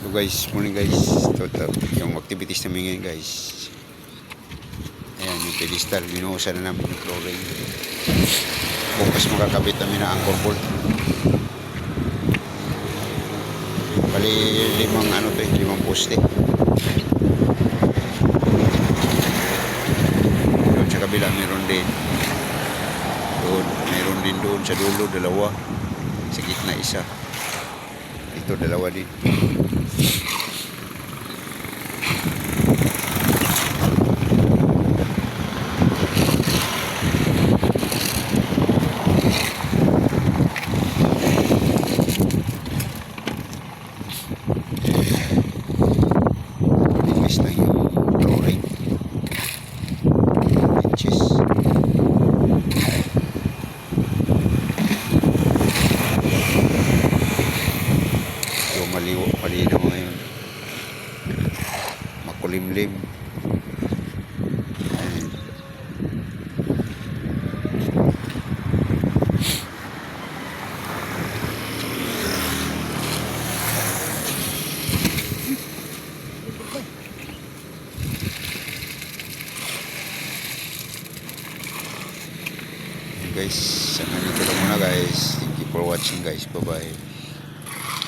So guys, morning guys. Ito yung activities namin ngayon guys. Ayan, yung pedestal. Binuhusan na namin yung flooring. Bukas makakabit namin na anchor bolt. Bali, limang poste. Doon sa kabila, meron din. Meron din doon sa dulo, dalawa. Sa gitna, isa. Ito, dalawa din. Bilis na yung flooring. Inches. So, malinaw ngayon. Makulimlim. Ayan. Guys, hanggang dito lang muna guys. Thank you for watching guys. Bye bye.